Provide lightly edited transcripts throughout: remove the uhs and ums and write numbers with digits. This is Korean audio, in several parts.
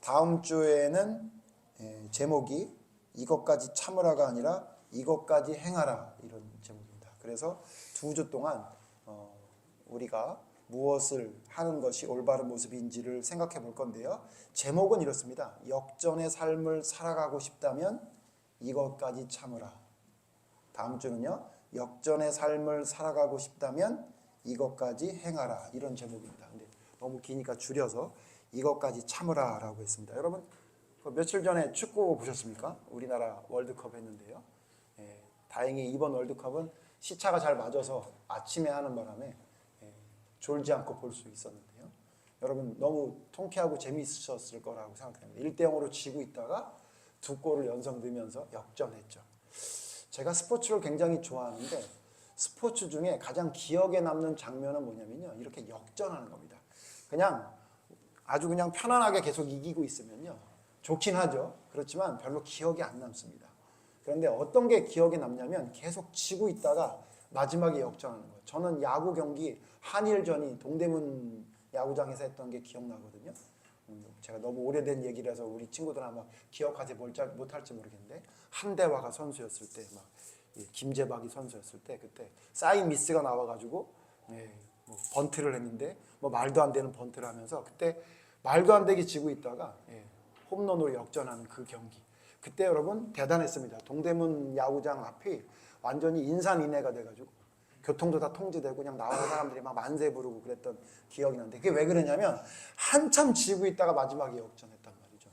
다음 주에는 제목이 이것까지 참으라가 아니라 이것까지 행하라, 이런 제목입니다. 그래서 2주 동안 우리가 무엇을 하는 것이 올바른 모습인지를 생각해 볼 건데요. 제목은 이렇습니다. 역전의 삶을 살아가고 싶다면 이것까지 참으라. 다음 주는요. 역전의 삶을 살아가고 싶다면 이것까지 행하라, 이런 제목입니다. 근데 너무 기니까 줄여서 이것까지 참으라라고 했습니다. 여러분, 며칠 전에 축구 보셨습니까? 우리나라 월드컵 했는데요. 다행히 이번 월드컵은 시차가 잘 맞아서 아침에 하는 바람에 졸지 않고 볼 수 있었는데요. 여러분, 너무 통쾌하고 재미있으셨을 거라고 생각합니다. 1대0으로 지고 있다가 2골을 연속 넣으면서 역전했죠. 제가 스포츠를 굉장히 좋아하는데 스포츠 중에 가장 기억에 남는 장면은 뭐냐면요. 이렇게 역전하는 겁니다. 아주 그냥 편안하게 계속 이기고 있으면요. 좋긴 하죠. 그렇지만 별로 기억이 안 남습니다. 그런데 어떤 게 기억에 남냐면 계속 지고 있다가 마지막에 역전하는 거예요. 저는 야구 경기 한일전이 동대문 야구장에서 했던 게 기억나거든요. 제가 너무 오래된 얘기라서 우리 친구들 아마 기억하지 못할지 모르겠는데 한대화가 선수였을 때, 막 김재박이 선수였을 때 그때 사인 미스가 나와가지고 뭐 번트를 했는데 뭐 말도 안 되는 번트를 하면서 그때 말도 안 되게 지고 있다가 홈런으로 역전하는 그 경기. 그때 여러분 대단했습니다. 동대문 야구장 앞이 완전히 인산인해가 돼가지고 교통도 다 통제되고 그냥 나오는 사람들이 막 만세 부르고 그랬던 기억이 나는데 그게 왜 그러냐면 한참 지고 있다가 마지막에 역전했단 말이죠.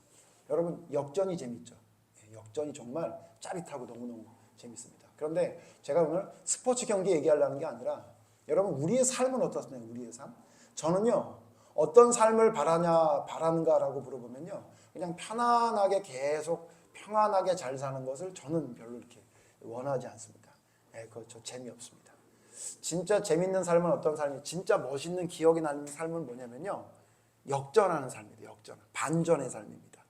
여러분, 역전이 재밌죠. 역전이 정말 짜릿하고 너무너무 재밌습니다. 그런데 제가 오늘 스포츠 경기 얘기하려는 게 아니라 여러분, 우리의 삶은 어떻습니까? 우리의 삶? 저는요, 어떤 삶을 바라는가라고 물어보면요, 그냥 편안하게 계속 평안하게 잘 사는 것을 저는 별로 이렇게 원하지 않습니다. 그거 저 재미없습니다. 진짜 재밌는 삶은 어떤 삶이, 진짜 멋있는 기억이 나는 삶은 뭐냐면요, 역전하는 삶입니다. 역전, 반전의 삶입니다.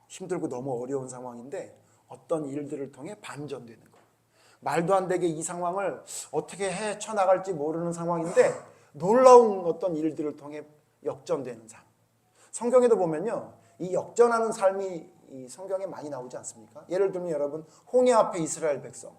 힘들고 너무 어려운 상황인데 어떤 일들을 통해 반전되는 거예요. 말도 안 되게 이 상황을 어떻게 헤쳐나갈지 모르는 상황인데 놀라운 어떤 일들을 통해 역전되는 삶. 성경에도 보면요, 이 역전하는 삶이 이 성경에 많이 나오지 않습니까? 예를 들면 여러분, 홍해 앞에 이스라엘 백성,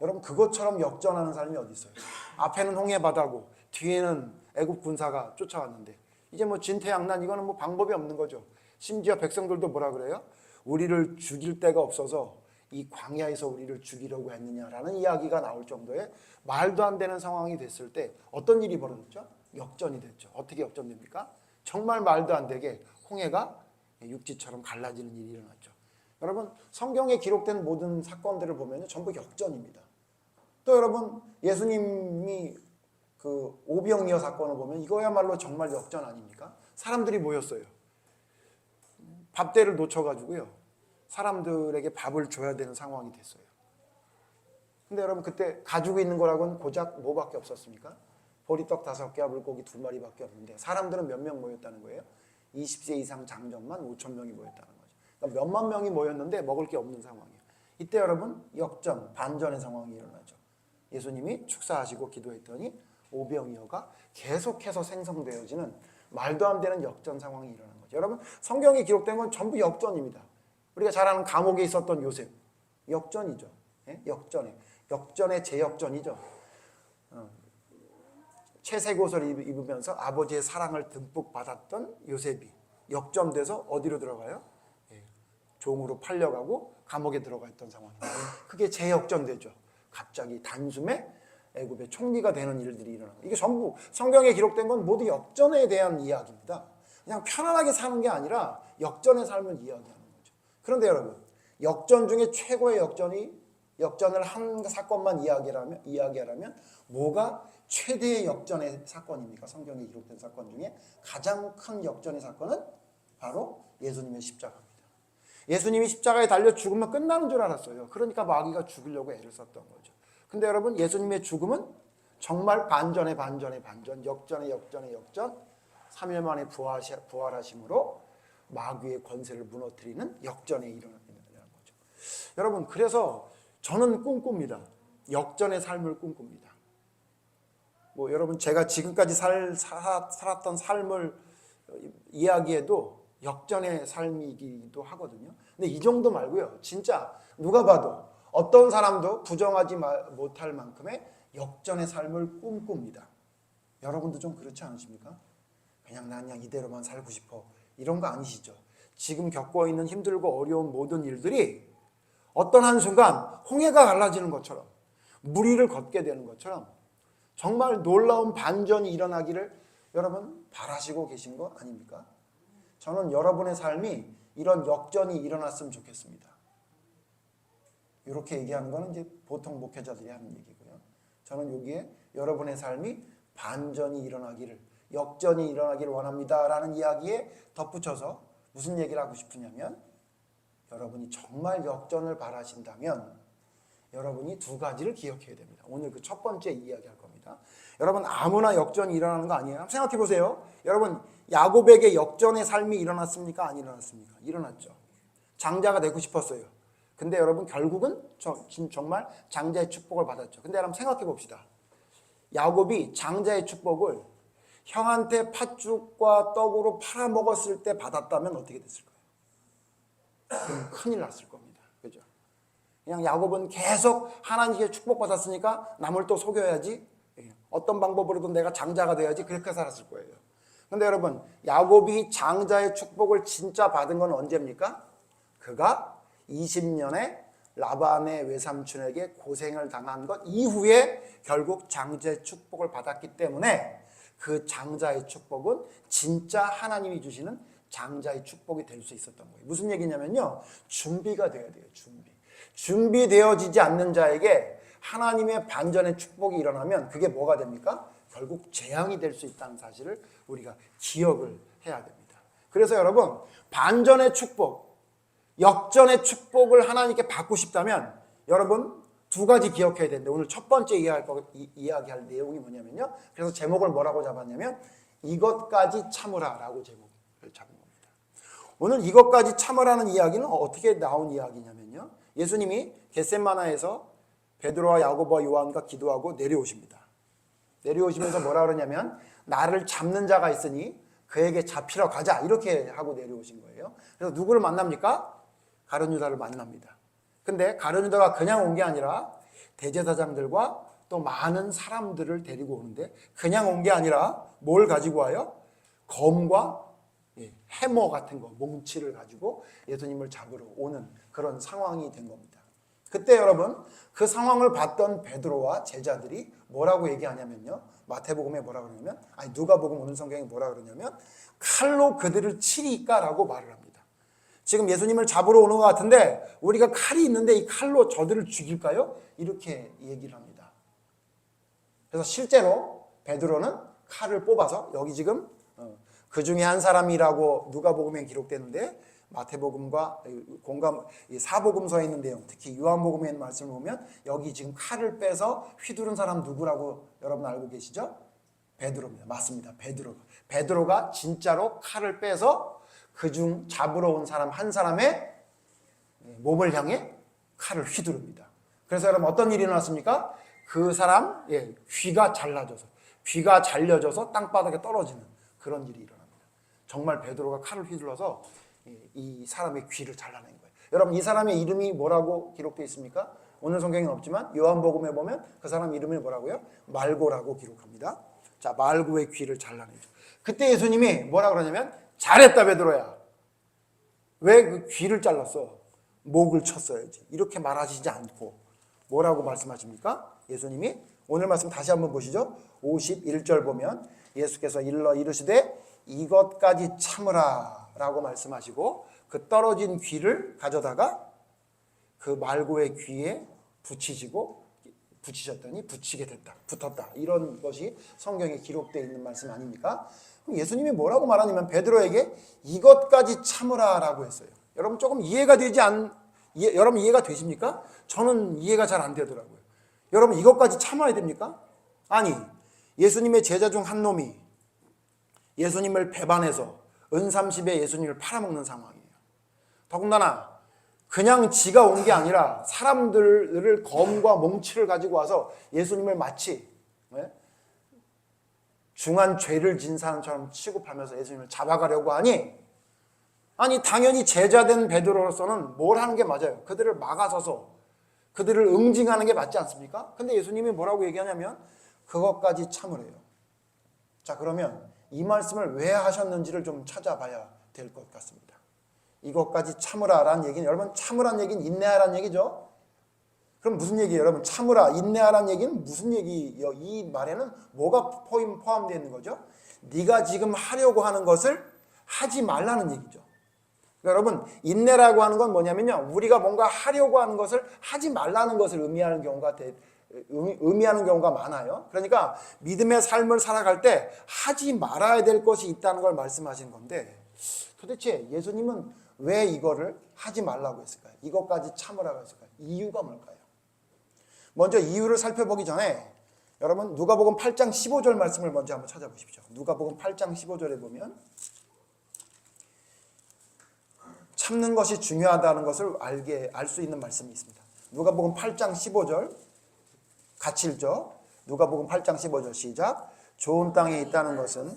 여러분, 그것처럼 역전하는 삶이 어디 있어요? 앞에는 홍해 바다고 뒤에는 애굽 군사가 쫓아왔는데 이제 뭐 진퇴양난, 이거는 뭐 방법이 없는 거죠. 심지어 백성들도 뭐라 그래요? 우리를 죽일 데가 없어서 이 광야에서 우리를 죽이려고 했느냐라는 이야기가 나올 정도의 말도 안 되는 상황이 됐을 때 어떤 일이 벌어졌죠? 역전이 됐죠. 어떻게 역전됩니까? 정말 말도 안 되게 홍해가 육지처럼 갈라지는 일이 일어났죠. 여러분, 성경에 기록된 모든 사건들을 보면 전부 역전입니다. 또 여러분, 예수님이 그 오병이어 사건을 보면 이거야말로 정말 역전 아닙니까? 사람들이 모였어요. 밥대를 놓쳐가지고요, 사람들에게 밥을 줘야 되는 상황이 됐어요. 근데 여러분, 그때 가지고 있는 거라고는 고작 뭐밖에 없었습니까? 보리떡 5개와 물고기 2마리밖에 없는데 사람들은 몇 명 모였다는 거예요? 20세 이상 장정만 5,000명이 모였다는 거죠. 그러니까 몇만 명이 모였는데 먹을 게 없는 상황이에요. 이때 여러분, 역전, 반전의 상황이 일어나죠. 예수님이 축사하시고 기도했더니 오병이어가 계속해서 생성되어지는 말도 안 되는 역전 상황이 일어나는 거죠. 여러분, 성경에 기록된 건 전부 역전입니다. 우리가 잘 아는 감옥에 있었던 요셉, 역전이죠. 역전의 재역전이죠. 채색 옷을 입으면서 아버지의 사랑을 듬뿍 받았던 요셉이 역전돼서 어디로 들어가요? 종으로 팔려가고 감옥에 들어가 있던 상황입니다. 그게 재역전되죠. 갑자기 단숨에 애굽의 총리가 되는 일들이 일어나고, 이게 전부 성경에 기록된 건 모두 역전에 대한 이야기입니다. 그냥 편안하게 사는 게 아니라 역전의 삶을 이야기하는 거죠. 그런데 여러분, 역전 중에 최고의 역전을 한 사건만 이야기하라면 뭐가 최대의 역전의 사건입니까? 성경에 기록된 사건 중에 가장 큰 역전의 사건은 바로 예수님의 십자가입니다. 예수님이 십자가에 달려 죽으면 끝나는 줄 알았어요. 그러니까 마귀가 죽이려고 애를 썼던 거죠. 근데 여러분, 예수님의 죽음은 정말 반전의 반전, 역전의 역전, 3일 만에 부활하심으로 마귀의 권세를 무너뜨리는 역전에 일어나는 거죠. 여러분, 그래서 저는 꿈꿉니다. 역전의 삶을 꿈꿉니다. 뭐 여러분, 제가 지금까지 살았던 삶을 이야기에도 역전의 삶이기도 하거든요. 근데 이 정도 말고요. 진짜 누가 봐도 어떤 사람도 부정하지 못할 만큼의 역전의 삶을 꿈꿉니다. 여러분도 좀 그렇지 않으십니까? 그냥 이대로만 살고 싶어. 이런 거 아니시죠? 지금 겪고 있는 힘들고 어려운 모든 일들이 어떤 한순간 홍해가 갈라지는 것처럼 무리를 걷게 되는 것처럼 정말 놀라운 반전이 일어나기를 여러분 바라시고 계신 거 아닙니까? 저는 여러분의 삶이 이런 역전이 일어났으면 좋겠습니다. 이렇게 얘기하는 거는 이제 보통 목회자들이 하는 얘기고요. 저는 여기에 여러분의 삶이 반전이 일어나기를, 역전이 일어나기를 원합니다라는 이야기에 덧붙여서 무슨 얘기를 하고 싶으냐면 여러분이 정말 역전을 바라신다면 여러분이 두 가지를 기억해야 됩니다. 오늘 그 첫 번째 이야기할 겁니다. 여러분 아무나 역전이 일어나는 거 아니에요. 한번 생각해 보세요. 여러분 야곱에게 역전의 삶이 일어났습니까? 안 일어났습니까? 일어났죠. 장자가 되고 싶었어요. 근데 여러분 결국은 정말 장자의 축복을 받았죠. 근데 여러분 생각해 봅시다. 야곱이 장자의 축복을 형한테 팥죽과 떡으로 팔아먹었을 때 받았다면 어떻게 됐을까요? 그럼 큰일 났을 겁니다. 그죠? 그냥 야곱은 계속 하나님께 축복받았으니까 남을 또 속여야지. 어떤 방법으로든 내가 장자가 돼야지. 그렇게 살았을 거예요. 근데 여러분 야곱이 장자의 축복을 진짜 받은 건 언제입니까? 그가 20년의 라반의 외삼촌에게 고생을 당한 것 이후에 결국 장자의 축복을 받았기 때문에 그 장자의 축복은 진짜 하나님이 주시는 장자의 축복이 될 수 있었던 거예요. 무슨 얘기냐면요. 준비가 돼야 돼요. 준비되어지지 않는 자에게 하나님의 반전의 축복이 일어나면 그게 뭐가 됩니까? 결국 재앙이 될 수 있다는 사실을 우리가 기억을 해야 됩니다. 그래서 여러분 반전의 축복, 역전의 축복을 하나님께 받고 싶다면 여러분 두 가지 기억해야 되는데 오늘 첫 번째 이야기할 내용이 뭐냐면요. 그래서 제목을 뭐라고 잡았냐면 이것까지 참으라라고 제목을 잡은 겁니다. 오늘 이것까지 참으라는 이야기는 어떻게 나온 이야기냐면요. 예수님이 겟세마나에서 베드로와 야고보와 요한과 기도하고 내려오십니다. 내려오시면서 뭐라 그러냐면 나를 잡는 자가 있으니 그에게 잡히러 가자 이렇게 하고 내려오신 거예요. 그래서 누구를 만납니까? 가룟 유다를 만납니다. 근데 가룟 유다가 그냥 온 게 아니라 대제사장들과 또 많은 사람들을 데리고 오는데 그냥 온 게 아니라 뭘 가지고 와요? 검과 해머 같은 거, 몽치를 가지고 예수님을 잡으러 오는 그런 상황이 된 겁니다. 그때 여러분 그 상황을 봤던 베드로와 제자들이 뭐라고 얘기하냐면요. 마태복음에 뭐라 그러냐면 누가복음 오늘 성경에 뭐라 그러냐면 칼로 그들을 치리까라고 말을 합니다. 지금 예수님을 잡으러 오는 것 같은데 우리가 칼이 있는데 이 칼로 저들을 죽일까요? 이렇게 얘기를 합니다. 그래서 실제로 베드로는 칼을 뽑아서 여기 지금 그 중에 한 사람이라고 누가복음에 기록되는데 마태복음과 사복음서에 있는 내용, 특히 요한복음에 있는 말씀을 보면 여기 지금 칼을 빼서 휘두른 사람 누구라고 여러분 알고 계시죠? 베드로입니다. 맞습니다. 베드로가 진짜로 칼을 빼서 그중 잡으러 온 사람 한 사람의 몸을 향해 칼을 휘두릅니다. 그래서 여러분 어떤 일이 일어났습니까? 그 사람 귀가 잘려져서 땅바닥에 떨어지는 그런 일이 일어납니다. 정말 베드로가 칼을 휘둘러서 이 사람의 귀를 잘라낸 거예요. 여러분 이 사람의 이름이 뭐라고 기록되어 있습니까? 오늘 성경에는 없지만 요한복음에 보면 그 사람 이름이 뭐라고요? 말고라고 기록합니다. 자, 말고의 귀를 잘라내죠. 그때 예수님이 뭐라 그러냐면 잘했다 베드로야. 왜 그 귀를 잘랐어? 목을 쳤어야지. 이렇게 말하시지 않고 뭐라고 말씀하십니까? 예수님이 오늘 말씀 다시 한번 보시죠. 51절 보면 예수께서 일러 이르시되 이것까지 참으라 라고 말씀하시고 그 떨어진 귀를 가져다가 그 말고의 귀에 붙이셨더니 붙이게 됐다. 붙었다. 이런 것이 성경에 기록되어 있는 말씀 아닙니까? 그럼 예수님이 뭐라고 말하냐면 베드로에게 이것까지 참으라 라고 했어요. 여러분 조금 여러분 이해가 되십니까? 저는 이해가 잘 안 되더라고요. 여러분 이것까지 참아야 됩니까? 아니 예수님의 제자 중 한 놈이 예수님을 배반해서 은삼십에 예수님을 팔아먹는 상황이에요. 더군다나 그냥 지가 온 게 아니라 사람들을 검과 몽치를 가지고 와서 예수님을 마치 중한 죄를 진 사람처럼 취급하면서 예수님을 잡아가려고 하니, 아니 당연히 제자된 베드로로서는 뭘 하는 게 맞아요? 그들을 막아서서 그들을 응징하는 게 맞지 않습니까? 근데 예수님이 뭐라고 얘기하냐면 그것까지 참으래요. 자, 그러면 이 말씀을 왜 하셨는지를 좀 찾아봐야 될 것 같습니다. 이것까지 참으라라는 얘기는, 여러분 참으라는 얘기는 인내하라는 얘기죠. 그럼 무슨 얘기예요? 여러분 참으라, 인내하라는 얘기는 무슨 얘기예요? 이 말에는 뭐가 포함되어 있는 거죠? 네가 지금 하려고 하는 것을 하지 말라는 얘기죠. 그러니까 여러분 인내라고 하는 건 뭐냐면요, 우리가 뭔가 하려고 하는 것을 하지 말라는 것을 의미하는 경우가 많아요. 그러니까 믿음의 삶을 살아갈 때 하지 말아야 될 것이 있다는 걸 말씀하신 건데, 도대체 예수님은 왜 이거를 하지 말라고 했을까요? 이것까지 참으라고 했을까요? 이유가 뭘까요? 먼저 이유를 살펴보기 전에 여러분 누가복음 8장 15절 말씀을 먼저 한번 찾아보십시오. 누가복음 8장 15절에 보면 참는 것이 중요하다는 것을 알 수 있는 말씀이 있습니다. 누가복음 8장 15절 같이 읽죠. 누가복음 8장 15절 시작. 좋은 땅에 있다는 것은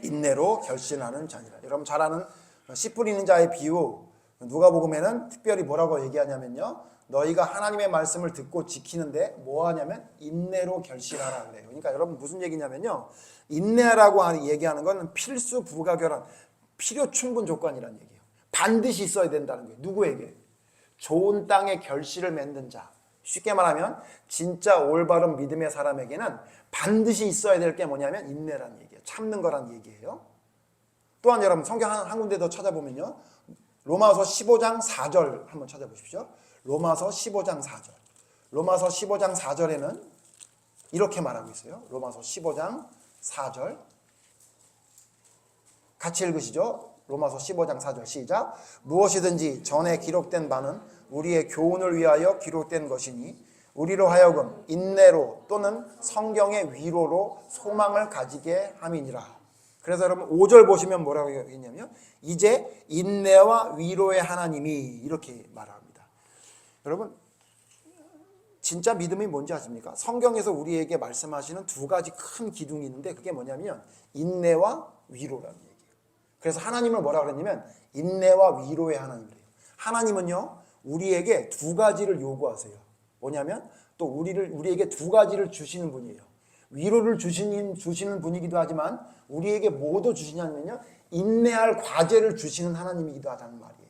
인내로 결신하는 자니라. 여러분 잘 아는 씨 뿌리는 자의 비유, 누가복음에는 특별히 뭐라고 얘기하냐면요, 너희가 하나님의 말씀을 듣고 지키는데 뭐 하냐면 인내로 결신하라 그래요. 그러니까 여러분 무슨 얘기냐면요, 인내라고 얘기하는 건 필수 불가결한 필요 충분 조건이라는 얘기예요. 반드시 있어야 된다는 거예요. 누구에게? 좋은 땅에 결실을 맺는 자. 쉽게 말하면 진짜 올바른 믿음의 사람에게는 반드시 있어야 될 게 뭐냐면 인내라는 얘기예요. 참는 거란 얘기예요. 또한 여러분 성경 한 군데 더 찾아보면요, 로마서 15장 4절 한번 찾아보십시오. 로마서 15장 4절. 로마서 15장 4절에는 이렇게 말하고 있어요. 로마서 15장 4절 같이 읽으시죠. 로마서 15장 4절 시작. 무엇이든지 전에 기록된 바는 우리의 교훈을 위하여 기록된 것이니 우리로 하여금 인내로 또는 성경의 위로로 소망을 가지게 함이니라. 그래서 여러분 5절 보시면 뭐라고 했냐면 이제 인내와 위로의 하나님이 이렇게 말합니다. 여러분 진짜 믿음이 뭔지 아십니까? 성경에서 우리에게 말씀하시는 두 가지 큰 기둥이 있는데 그게 뭐냐면 인내와 위로라는 얘기예요. 그래서 하나님을 뭐라고 그랬냐면 인내와 위로의 하나님이래요. 하나님은요 우리에게 두 가지를 요구하세요. 뭐냐면 또 우리에게 두 가지를 주시는 분이에요. 위로를 주시는 분이기도 하지만 우리에게 뭐도 주시냐면요 인내할 과제를 주시는 하나님이기도 하다는 말이에요.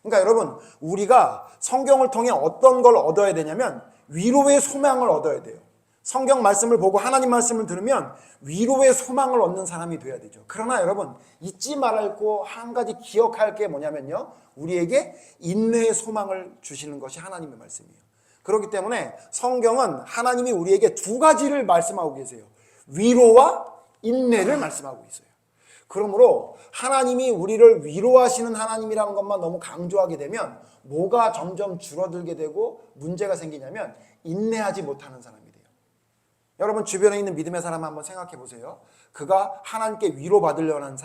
그러니까 여러분 우리가 성경을 통해 어떤 걸 얻어야 되냐면 위로의 소망을 얻어야 돼요. 성경 말씀을 보고 하나님 말씀을 들으면 위로의 소망을 얻는 사람이 돼야 되죠. 그러나 여러분 잊지 말아야 할 한 가지 기억할 게 뭐냐면요 우리에게 인내의 소망을 주시는 것이 하나님의 말씀이에요. 그렇기 때문에 성경은 하나님이 우리에게 두 가지를 말씀하고 계세요. 위로와 인내를 말씀하고 있어요. 그러므로 하나님이 우리를 위로하시는 하나님이라는 것만 너무 강조하게 되면 뭐가 점점 줄어들게 되고 문제가 생기냐면 인내하지 못하는 사람이 돼요. 여러분 주변에 있는 믿음의 사람 한번 생각해 보세요. 그가 하나님께 위로받으려는 하는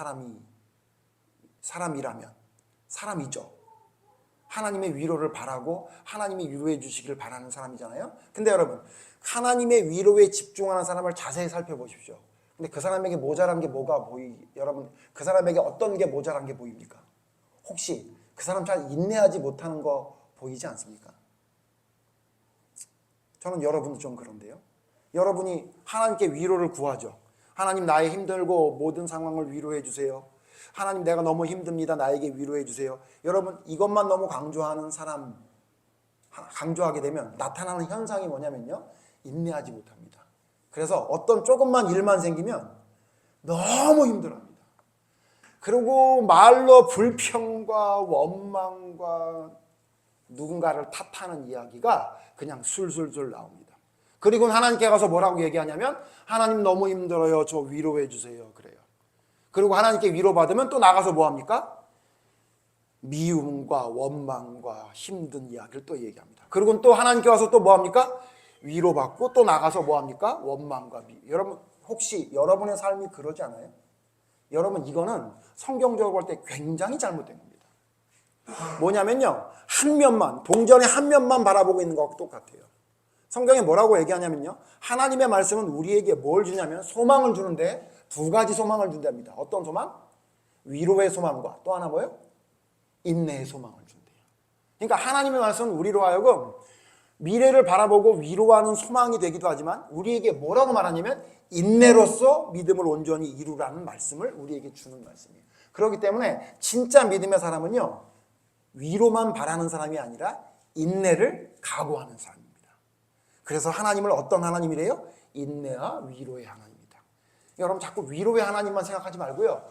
사람이죠. 하나님의 위로를 바라고 하나님이 위로해 주시기를 바라는 사람이잖아요. 근데 여러분 하나님의 위로에 집중하는 사람을 자세히 살펴보십시오. 근데 그 사람에게 모자란 게 여러분 그 사람에게 어떤 게 모자란 게 보입니까? 혹시 그 사람 잘 인내하지 못하는 거 보이지 않습니까? 저는 여러분도 좀 그런데요. 여러분이 하나님께 위로를 구하죠. 하나님 나의 힘들고 모든 상황을 위로해 주세요. 하나님 내가 너무 힘듭니다. 나에게 위로해 주세요. 여러분 이것만 너무 강조하게 되면 나타나는 현상이 뭐냐면요 인내하지 못합니다. 그래서 어떤 조금만 일만 생기면 너무 힘들어합니다. 그리고 말로 불평과 원망과 누군가를 탓하는 이야기가 그냥 술술술 나옵니다. 그리고 하나님께 가서 뭐라고 얘기하냐면 하나님 너무 힘들어요. 저 위로해 주세요. 그래요. 그리고 하나님께 위로받으면 또 나가서 뭐합니까? 미움과 원망과 힘든 이야기를 또 얘기합니다. 그리고 또 하나님께 와서 또 뭐합니까? 위로받고 또 나가서 뭐합니까? 원망과 여러분 혹시 여러분의 삶이 그러지 않아요? 여러분 이거는 성경적으로 볼 때 굉장히 잘못된 겁니다. 뭐냐면요 동전의 한 면만 바라보고 있는 것과 똑같아요. 성경에 뭐라고 얘기하냐면요, 하나님의 말씀은 우리에게 뭘 주냐면 소망을 주는데 두 가지 소망을 준답니다. 어떤 소망? 위로의 소망과 또 하나 뭐예요? 인내의 소망을 준대요. 그러니까 하나님의 말씀은 우리로 하여금 미래를 바라보고 위로하는 소망이 되기도 하지만 우리에게 뭐라고 말하냐면 인내로서 믿음을 온전히 이루라는 말씀을 우리에게 주는 말씀이에요. 그렇기 때문에 진짜 믿음의 사람은요, 위로만 바라는 사람이 아니라 인내를 각오하는 사람입니다. 그래서 하나님을 어떤 하나님이래요? 인내와 위로의 하나님이다. 여러분 자꾸 위로의 하나님만 생각하지 말고요,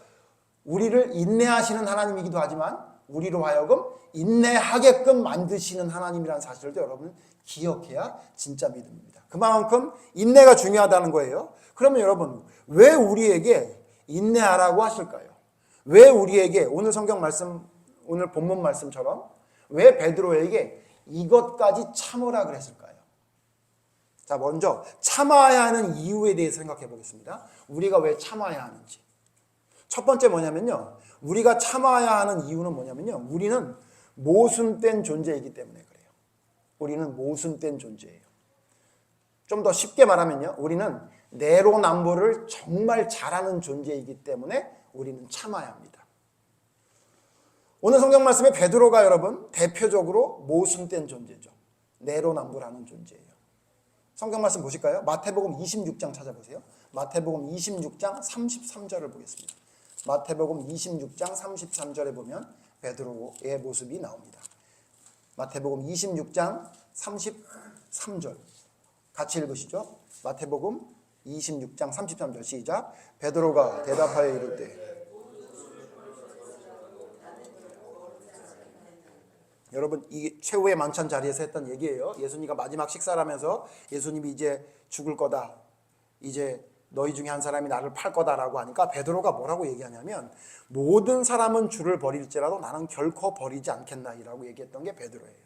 우리를 인내하시는 하나님이기도 하지만 우리로 하여금 인내하게끔 만드시는 하나님이라는 사실도 여러분 기억해야 진짜 믿음입니다. 그만큼 인내가 중요하다는 거예요. 그러면 여러분 왜 우리에게 인내하라고 하실까요? 왜 우리에게 오늘 성경 말씀, 오늘 본문 말씀처럼 왜 베드로에게 이것까지 참으라 그랬을까요? 자, 먼저 참아야 하는 이유에 대해서 생각해 보겠습니다. 우리가 왜 참아야 하는지. 첫 번째 뭐냐면요, 우리가 참아야 하는 이유는 뭐냐면요, 우리는 모순된 존재이기 때문에 그래요. 우리는 모순된 존재예요. 좀 더 쉽게 말하면요, 우리는 내로남불을 정말 잘하는 존재이기 때문에 우리는 참아야 합니다. 오늘 성경 말씀에 베드로가 여러분 대표적으로 모순된 존재죠. 내로남불하는 존재예요. 성경 말씀 보실까요? 마태복음 26장 찾아보세요. 마태복음 26장 33절을 보겠습니다. 마태복음 26장 33절에 보면 베드로의 모습이 나옵니다. 마태복음 26장 33절 같이 읽으시죠. 마태복음 26장 33절 시작. 베드로가 대답하여 이르되, 여러분 이 최후의 만찬 자리에서 했던 얘기예요. 예수님과 마지막 식사를 하면서 예수님이 이제 죽을 거다, 이제 너희 중에 한 사람이 나를 팔 거다라고 하니까 베드로가 뭐라고 얘기하냐면 모든 사람은 주를 버릴지라도 나는 결코 버리지 않겠나이라고 얘기했던 게 베드로예요.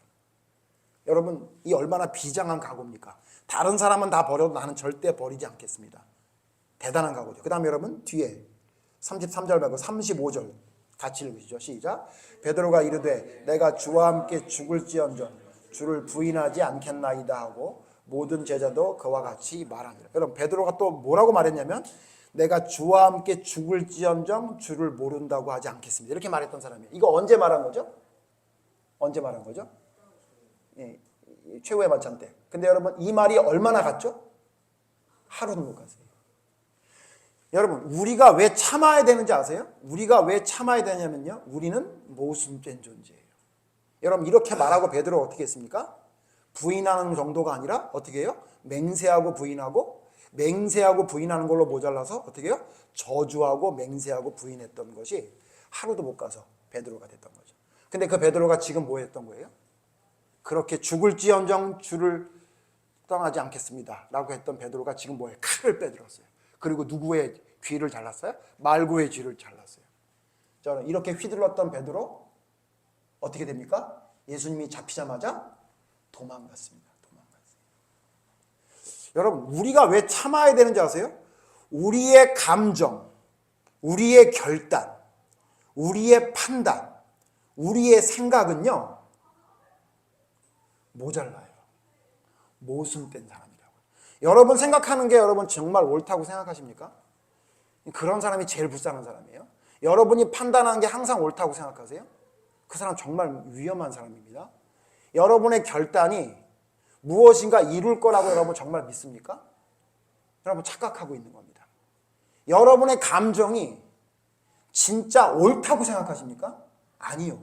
여러분 이 얼마나 비장한 각오입니까? 다른 사람은 다 버려도 나는 절대 버리지 않겠습니다. 대단한 각오죠. 그 다음에 여러분 뒤에 33절 말고 35절 같이 읽으시죠. 시작. 베드로가 이르되 내가 주와 함께 죽을지언정 주를 부인하지 않겠나이다 하고 모든 제자도 그와 같이 말하니라. 여러분 베드로가 또 뭐라고 말했냐면 내가 주와 함께 죽을지언정 주를 모른다고 하지 않겠습니다. 이렇게 말했던 사람이에요. 이거 언제 말한 거죠? 언제 말한 거죠? 예, 최후의 만찬 때. 근데 여러분 이 말이 얼마나 갔죠? 하루도 못 갔어요. 여러분 우리가 왜 참아야 되는지 아세요? 우리가 왜 참아야 되냐면요, 우리는 모순된 존재예요. 여러분 이렇게 말하고 베드로가 어떻게 했습니까? 부인하는 정도가 아니라 어떻게 해요? 맹세하고 부인하고, 맹세하고 부인하는 걸로 모자라서 어떻게 해요? 저주하고 맹세하고 부인했던 것이 하루도 못 가서 베드로가 됐던 거죠. 근데 그 베드로가 지금 뭐 했던 거예요? 그렇게 죽을지언정 주를 떠나지 않겠습니다 라고 했던 베드로가 지금 뭐예요? 칼을 빼들었어요. 그리고 누구의 귀를 잘랐어요? 말구의 귀를 잘랐어요. 저는 이렇게 휘둘렀던 베드로 어떻게 됩니까? 예수님이 잡히자마자 도망갔습니다. 여러분 우리가 왜 참아야 되는지 아세요? 우리의 감정, 우리의 결단, 우리의 판단, 우리의 생각은요 모자라요. 모순된 사람이라고. 여러분 생각하는 게 여러분 정말 옳다고 생각하십니까? 그런 사람이 제일 불쌍한 사람이에요. 여러분이 판단하는 게 항상 옳다고 생각하세요? 그 사람 정말 위험한 사람입니다. 여러분의 결단이 무엇인가 이룰 거라고 여러분 정말 믿습니까? 여러분 착각하고 있는 겁니다. 여러분의 감정이 진짜 옳다고 생각하십니까? 아니요.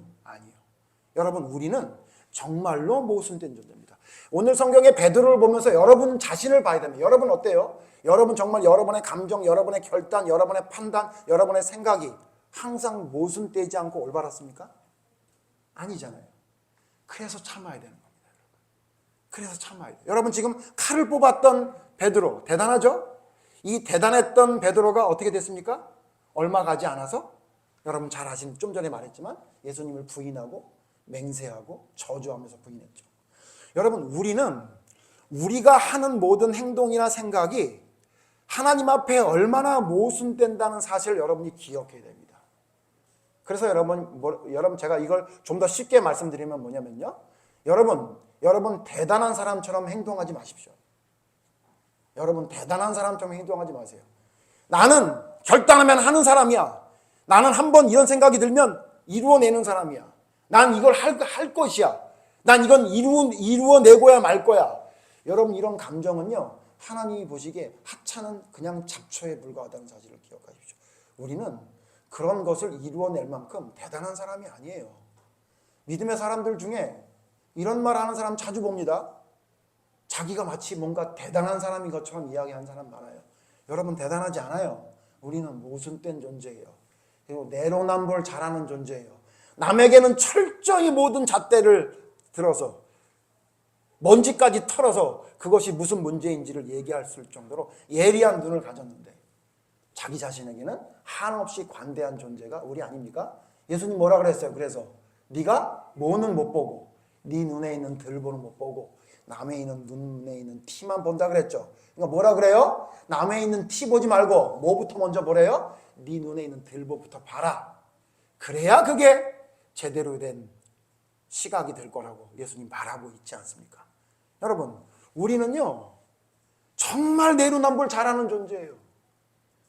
여러분 우리는 정말로 모순된 존재입니다. 오늘 성경의 베드로를 보면서 여러분 자신을 봐야 됩니다. 여러분 어때요? 여러분 정말 여러분의 감정, 여러분의 결단, 여러분의 판단, 여러분의 생각이 항상 모순되지 않고 올바랐습니까? 아니잖아요. 그래서 참아야 되는 겁니다. 그래서 참아야 돼요. 여러분 지금 칼을 뽑았던 베드로 대단하죠? 이 대단했던 베드로가 어떻게 됐습니까? 얼마 가지 않아서 여러분 잘 아시는, 좀 전에 말했지만 예수님을 부인하고 맹세하고 저주하면서 부인했죠. 여러분 우리는 우리가 하는 모든 행동이나 생각이 하나님 앞에 얼마나 모순된다는 사실을 여러분이 기억해야 됩니다. 그래서 여러분 제가 이걸 좀 더 쉽게 말씀드리면 뭐냐면요, 여러분 여러분 대단한 사람처럼 행동하지 마십시오. 여러분 대단한 사람처럼 행동하지 마세요. 나는 결단하면 하는 사람이야. 나는 한번 이런 생각이 들면 이루어내는 사람이야. 난 이걸 할 것이야. 난 이건 이루어내고야 말 거야. 여러분 이런 감정은요, 하나님이 보시기에 하찮은 그냥 잡초에 불과하다는 사실을 기억하십시오. 우리는 그런 것을 이루어낼 만큼 대단한 사람이 아니에요. 믿음의 사람들 중에 이런 말 하는 사람 자주 봅니다. 자기가 마치 뭔가 대단한 사람인 것처럼 이야기하는 사람 많아요. 여러분 대단하지 않아요. 우리는 모순된 존재예요. 그리고 내로남불 잘하는 존재예요. 남에게는 철저히 모든 잣대를 들어서 먼지까지 털어서 그것이 무슨 문제인지를 얘기할 수 있을 정도로 예리한 눈을 가졌는데 자기 자신에게는 한없이 관대한 존재가 우리 아닙니까? 예수님 뭐라 그랬어요? 그래서 네가 뭐는 못 보고 네 눈에 있는 들보는 못 보고 남의 있는 눈에 있는 티만 본다 그랬죠. 그러니까 뭐라 그래요? 남의 있는 티 보지 말고 뭐부터 먼저 보래요? 네 눈에 있는 들보부터 봐라. 그래야 그게 제대로 된 시각이 될 거라고 예수님 말하고 있지 않습니까? 여러분 우리는요 정말 내로남불 잘하는 존재예요.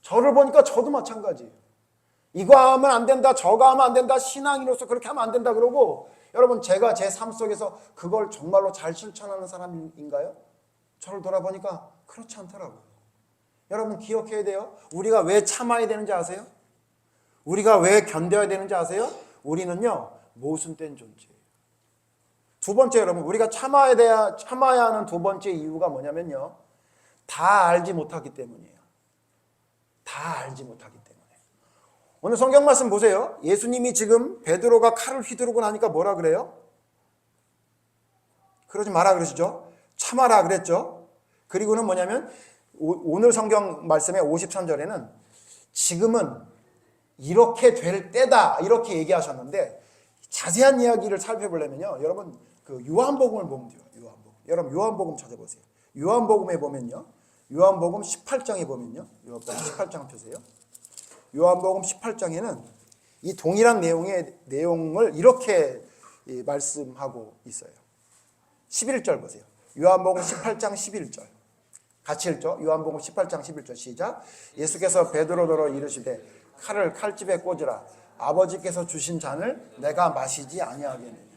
저를 보니까 저도 마찬가지예요. 이거 하면 안 된다, 저거 하면 안 된다, 신앙인으로서 그렇게 하면 안 된다 그러고, 여러분 제가 제 삶 속에서 그걸 정말로 잘 실천하는 사람인가요? 저를 돌아보니까 그렇지 않더라고요. 여러분 기억해야 돼요. 우리가 왜 참아야 되는지 아세요? 우리가 왜 견뎌야 되는지 아세요? 우리는요 모순된 존재예요. 두 번째, 여러분 우리가 참아야 하는 두 번째 이유가 뭐냐면요, 다 알지 못하기 때문이에요. 다 알지 못하기 때문에. 오늘 성경 말씀 보세요. 예수님이 지금 베드로가 칼을 휘두르고 나니까 뭐라 그래요? 그러지 마라 그러시죠. 참아라 그랬죠. 그리고는 뭐냐면 오늘 성경 말씀의 53절에는 지금은 이렇게 될 때다 이렇게 얘기하셨는데, 자세한 이야기를 살펴보려면요, 여러분 그 요한복음을 보면 돼요. 요한복음. 여러분 요한복음 찾아보세요. 요한복음에 보면요, 요한복음 18장에 보면요, 요한복음 18장 펴세요. 요한복음 18장에는 이 동일한 내용을 이렇게 말씀하고 있어요. 11절 보세요. 요한복음 18장 11절. 같이 읽죠. 요한복음 18장 11절 시작. 예수께서 베드로더러 이르시되 칼을 칼집에 꽂으라. 아버지께서 주신 잔을 내가 마시지 아니하겠느냐.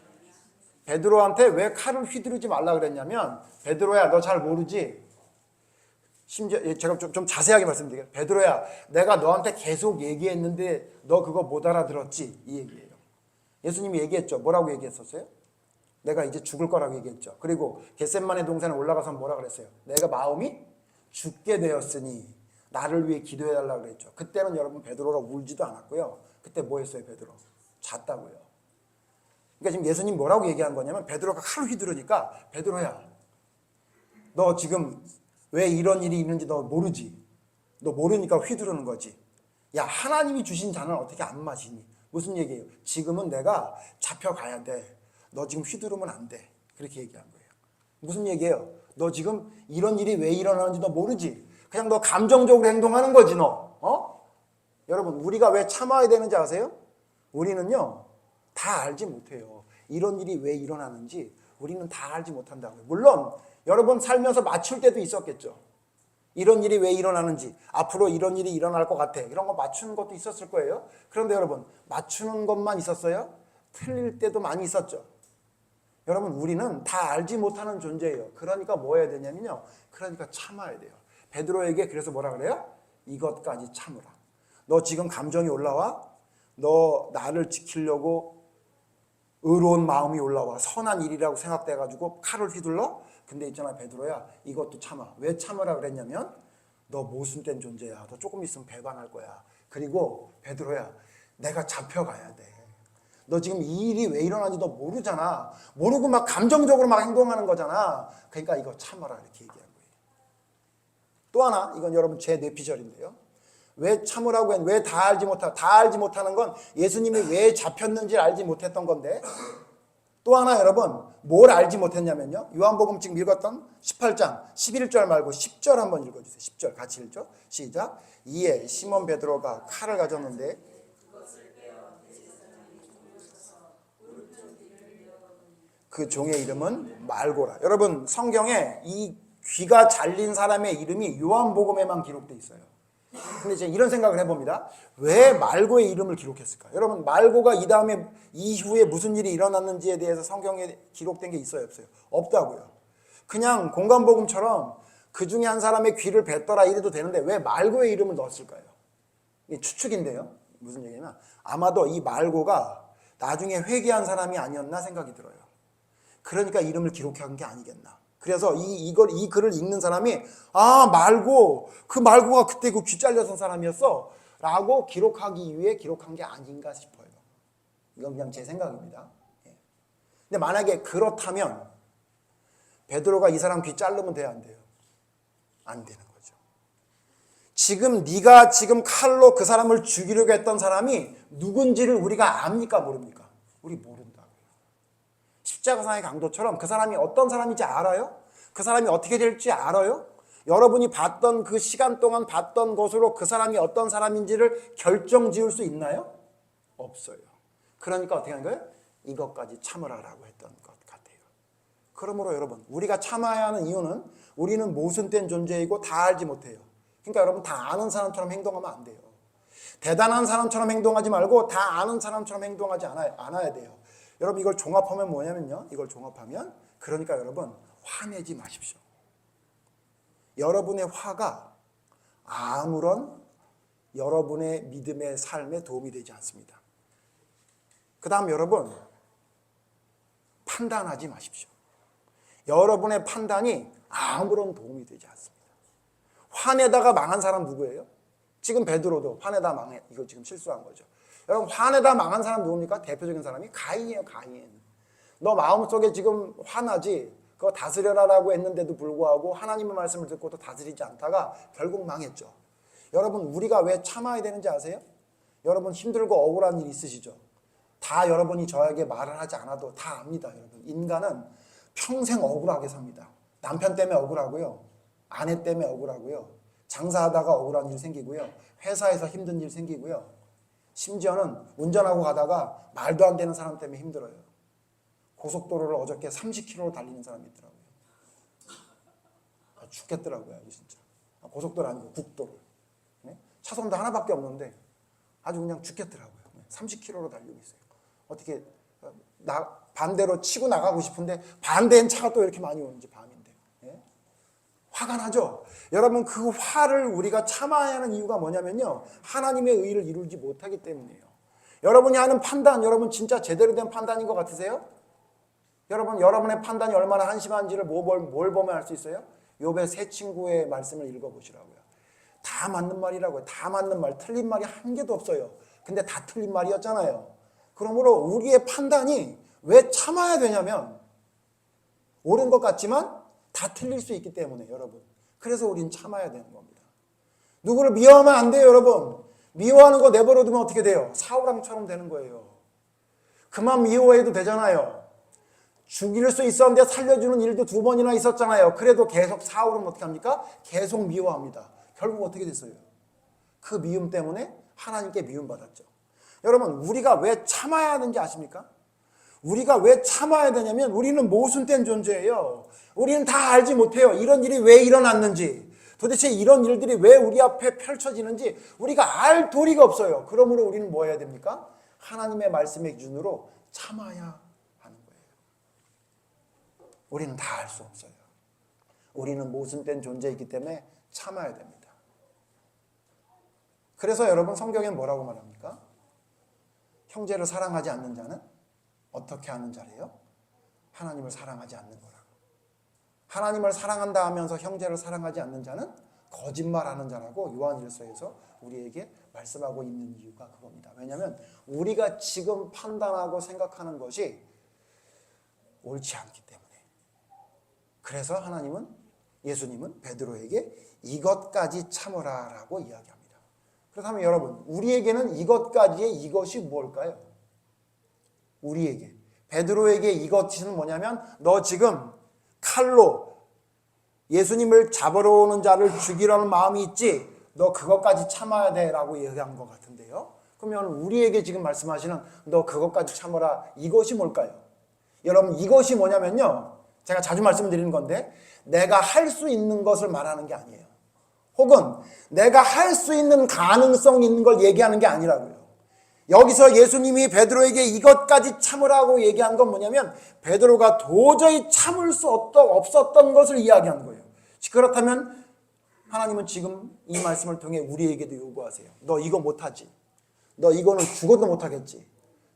베드로한테 왜 칼을 휘두르지 말라 그랬냐면, 베드로야 너 잘 모르지? 심지어 제가 좀 자세하게 말씀드릴게요. 베드로야 내가 너한테 계속 얘기했는데 너 그거 못 알아들었지? 이 얘기예요. 예수님이 얘기했죠. 뭐라고 얘기했었어요? 내가 이제 죽을 거라고 얘기했죠. 그리고 겟셋마네 동산에 올라가서 뭐라 그랬어요? 내가 마음이 죽게 되었으니 나를 위해 기도해달라고 그랬죠. 그때는 여러분 베드로가 울지도 않았고요. 그때 뭐 했어요? 베드로 잤다고요. 그러니까 지금 예수님 뭐라고 얘기한 거냐면, 베드로가 칼을 휘두르니까 베드로야 너 지금 왜 이런 일이 있는지 너 모르지? 너 모르니까 휘두르는 거지. 야 하나님이 주신 잔을 어떻게 안 마시니? 무슨 얘기예요? 지금은 내가 잡혀가야 돼. 너 지금 휘두르면 안 돼. 그렇게 얘기한 거예요. 무슨 얘기예요? 너 지금 이런 일이 왜 일어나는지 너 모르지? 그냥 너 감정적으로 행동하는 거지 너. 여러분 우리가 왜 참아야 되는지 아세요? 우리는요 다 알지 못해요. 이런 일이 왜 일어나는지 우리는 다 알지 못한다고요. 물론 여러분 살면서 맞출 때도 있었겠죠. 이런 일이 왜 일어나는지, 앞으로 이런 일이 일어날 것 같아, 이런 거 맞추는 것도 있었을 거예요. 그런데 여러분 맞추는 것만 있었어요? 틀릴 때도 많이 있었죠. 여러분 우리는 다 알지 못하는 존재예요. 그러니까 뭐 해야 되냐면요, 그러니까 참아야 돼요. 베드로에게 그래서 뭐라 그래요? 이것까지 참으라. 너 지금 감정이 올라와? 너 나를 지키려고 의로운 마음이 올라와, 선한 일이라고 생각돼가지고 칼을 휘둘러? 근데 있잖아 베드로야, 이것도 참아. 왜 참으라 그랬냐면 너 모순된 존재야. 너 조금 있으면 배반할 거야. 그리고 베드로야 내가 잡혀가야 돼. 너 지금 이 일이 왜 일어나는지 너 모르잖아. 모르고 막 감정적으로 막 행동하는 거잖아. 그러니까 이거 참아라 이렇게 얘기한 거예요. 또 하나, 이건 여러분 제 뇌피셜인데요. 왜 참으라고 했는데, 왜 다 알지 못하는 건 예수님이 왜 잡혔는지를 알지 못했던 건데, 또 하나 여러분 뭘 알지 못했냐면요, 요한복음 지금 읽었던 18장 11절 말고 10절 한번 읽어주세요. 10절 같이 읽죠. 시작. 이에 시몬 베드로가 칼을 가졌는데 그 종의 이름은 말고라. 여러분 성경에 이 귀가 잘린 사람의 이름이 요한복음에만 기록되어 있어요. 근데 이제 이런 생각을 해봅니다. 왜 말고의 이름을 기록했을까? 여러분 말고가 이 다음에 이후에 무슨 일이 일어났는지에 대해서 성경에 기록된 게 있어요, 없어요? 없다고요. 그냥 공간복음처럼 그 중에 한 사람의 귀를 뱉더라 이래도 되는데 왜 말고의 이름을 넣었을까요? 이게 추측인데요. 무슨 얘기냐면 아마도 이 말고가 나중에 회개한 사람이 아니었나 생각이 들어요. 그러니까 이름을 기록한 게 아니겠나. 그래서 이 글을 읽는 사람이 말고 그 말고가 그때 그 귀 잘렸던 사람이었어 라고 기록하기 위해 기록한 게 아닌가 싶어요. 이건 그냥 제 생각입니다. 근데 만약에 그렇다면 베드로가 이 사람 귀 자르면 돼요, 안 돼요? 안 되는 거죠. 지금 네가 지금 칼로 그 사람을 죽이려고 했던 사람이 누군지를 우리가 압니까, 모릅니까? 우리 모른다고요. 십자가상의 강도처럼 그 사람이 어떤 사람인지 알아요? 그 사람이 어떻게 될지 알아요? 여러분이 봤던 그 시간 동안 봤던 것으로 그 사람이 어떤 사람인지를 결정 지을 수 있나요? 없어요. 그러니까 어떻게 하는 거예요? 이것까지 참으라라고 했던 것 같아요. 그러므로 여러분 우리가 참아야 하는 이유는 우리는 모순된 존재이고 다 알지 못해요. 그러니까 여러분 다 아는 사람처럼 행동하면 안 돼요. 대단한 사람처럼 행동하지 말고 다 아는 사람처럼 행동하지 않아야 돼요. 여러분 이걸 종합하면 뭐냐면요. 이걸 종합하면 그러니까 여러분 화내지 마십시오. 여러분의 화가 아무런 여러분의 믿음의 삶에 도움이 되지 않습니다. 그 다음 여러분 판단하지 마십시오. 여러분의 판단이 아무런 도움이 되지 않습니다. 화내다가 망한 사람 누구예요? 지금 베드로도 화내다 망해. 이거 지금 실수한 거죠. 여러분 화내다 망한 사람 누굽니까? 대표적인 사람이 가인이에요. 가인. 너 마음속에 지금 화나지? 그거 다스려라라고 했는데도 불구하고 하나님의 말씀을 듣고도 다스리지 않다가 결국 망했죠. 여러분 우리가 왜 참아야 되는지 아세요? 여러분 힘들고 억울한 일 있으시죠? 다 여러분이 저에게 말을 하지 않아도 다 압니다. 여러분 인간은 평생 억울하게 삽니다. 남편 때문에 억울하고요. 아내 때문에 억울하고요. 장사하다가 억울한 일 생기고요. 회사에서 힘든 일 생기고요. 심지어는 운전하고 가다가 말도 안 되는 사람 때문에 힘들어요. 고속도로를 어저께 30km로 달리는 사람이 있더라고요. 죽겠더라고요. 진짜. 고속도로 아니고 국도로. 차선도 하나밖에 없는데 아주 그냥 죽겠더라고요. 30km로 달리고 있어요. 어떻게 반대로 치고 나가고 싶은데 반대엔 차가 또 이렇게 많이 오는지 밤인데. 화가 나죠? 여러분 그 화를 우리가 참아야 하는 이유가 뭐냐면요. 하나님의 의를 이루지 못하기 때문이에요. 여러분이 하는 판단, 여러분 진짜 제대로 된 판단인 것 같으세요? 여러분 여러분의 판단이 얼마나 한심한지를 뭘 보면 알 수 있어요? 욥의 세 친구의 말씀을 읽어보시라고요. 다 맞는 말이라고요. 다 맞는 말, 틀린 말이 한 개도 없어요. 근데 다 틀린 말이었잖아요. 그러므로 우리의 판단이 왜 참아야 되냐면 옳은 것 같지만 다 틀릴 수 있기 때문에 여러분. 그래서 우린 참아야 되는 겁니다. 누구를 미워하면 안 돼요, 여러분. 미워하는 거 내버려 두면 어떻게 돼요? 사울왕처럼 되는 거예요. 그만 미워해도 되잖아요. 죽일 수 있었는데 살려주는 일도 2번이나 있었잖아요. 그래도 계속 사울은 어떻게 합니까? 계속 미워합니다. 결국 어떻게 됐어요? 그 미움 때문에 하나님께 미움받았죠. 여러분 우리가 왜 참아야 하는지 아십니까? 우리가 왜 참아야 되냐면 우리는 모순된 존재예요. 우리는 다 알지 못해요. 이런 일이 왜 일어났는지, 도대체 이런 일들이 왜 우리 앞에 펼쳐지는지 우리가 알 도리가 없어요. 그러므로 우리는 뭐 해야 됩니까? 하나님의 말씀의 기준으로 참아야 하는 거예요. 우리는 다 알 수 없어요. 우리는 모순된 존재이기 때문에 참아야 됩니다. 그래서 여러분 성경엔 뭐라고 말합니까? 형제를 사랑하지 않는 자는 어떻게 하는 자래요? 하나님을 사랑하지 않는 거라고. 하나님을 사랑한다 하면서 형제를 사랑하지 않는 자는 거짓말하는 자라고 요한일서에서 우리에게 말씀하고 있는 이유가 그겁니다. 왜냐하면 우리가 지금 판단하고 생각하는 것이 옳지 않기 때문에. 그래서 예수님은 베드로에게 이것까지 참으라라고 이야기합니다. 그렇다면 여러분 우리에게는 이것까지의 이것이 뭘까요? 우리에게 베드로에게 이것은 뭐냐면 너 지금 칼로 예수님을 잡으러 오는 자를 죽이려는 마음이 있지? 너 그것까지 참아야 돼 라고 얘기한 것 같은데요. 그러면 우리에게 지금 말씀하시는 너 그것까지 참아라 이것이 뭘까요? 여러분 이것이 뭐냐면요, 제가 자주 말씀드리는 건데 내가 할 수 있는 것을 말하는 게 아니에요. 혹은 내가 할 수 있는 가능성 있는 걸 얘기하는 게 아니라고요. 여기서 예수님이 베드로에게 이것까지 참으라고 얘기한 건 뭐냐면 베드로가 도저히 참을 수 없었던 것을 이야기한 거예요. 그렇다면 하나님은 지금 이 말씀을 통해 우리에게도 요구하세요. 너 이거 못하지. 너 이거는 죽어도 못하겠지.